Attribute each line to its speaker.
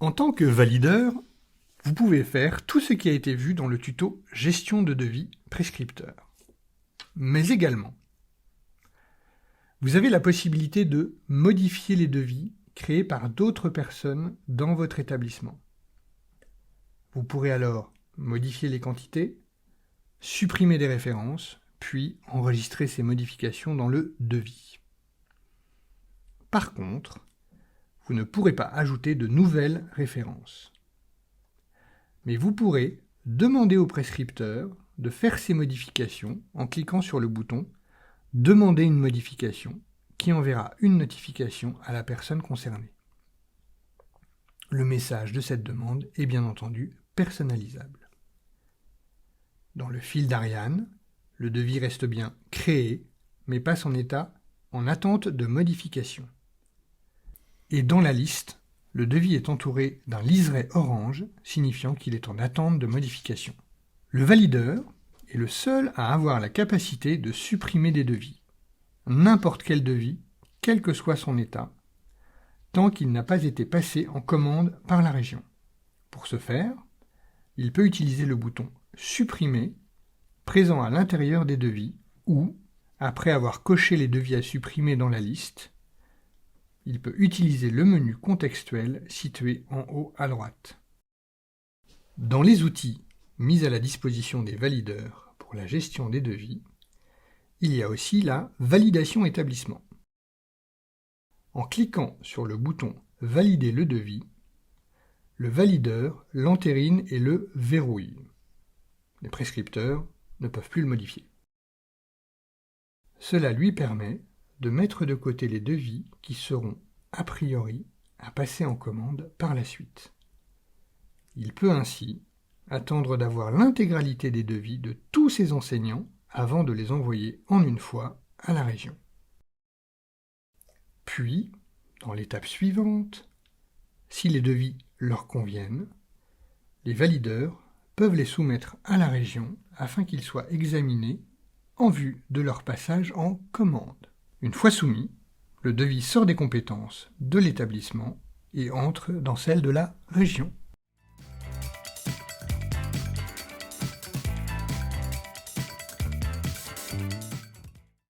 Speaker 1: En tant que valideur, vous pouvez faire tout ce qui a été vu dans le tuto Gestion de devis prescripteur. Mais également, vous avez la possibilité de modifier les devis créés par d'autres personnes dans votre établissement. Vous pourrez alors modifier les quantités, supprimer des références, puis enregistrer ces modifications dans le devis. Par contre, vous ne pourrez pas ajouter de nouvelles références. Mais vous pourrez demander au prescripteur de faire ces modifications en cliquant sur le bouton « Demander une modification » qui enverra une notification à la personne concernée. Le message de cette demande est bien entendu personnalisable. Dans le fil d'Ariane, le devis reste bien créé, mais passe en état en attente de modification. Et dans la liste, le devis est entouré d'un liseré orange, signifiant qu'il est en attente de modification. Le valideur est le seul à avoir la capacité de supprimer des devis, n'importe quel devis, quel que soit son état, tant qu'il n'a pas été passé en commande par la région. Pour ce faire, il peut utiliser le bouton « Supprimer » présent à l'intérieur des devis ou, après avoir coché les devis à supprimer dans la liste, il peut utiliser le menu contextuel situé en haut à droite. Dans les outils mis à la disposition des valideurs pour la gestion des devis, il y a aussi la validation établissement. En cliquant sur le bouton « Valider le devis », le valideur l'entérine et le verrouille. Les prescripteurs ne peuvent plus le modifier. Cela lui permet de mettre de côté les devis qui seront, a priori, à passer en commande par la suite. Il peut ainsi attendre d'avoir l'intégralité des devis de tous ses enseignants avant de les envoyer en une fois à la région. Puis, dans l'étape suivante, si les devis leur conviennent, les valideurs peuvent les soumettre à la région afin qu'ils soient examinés en vue de leur passage en commande. Une fois soumis, le devis sort des compétences de l'établissement et entre dans celles de la région.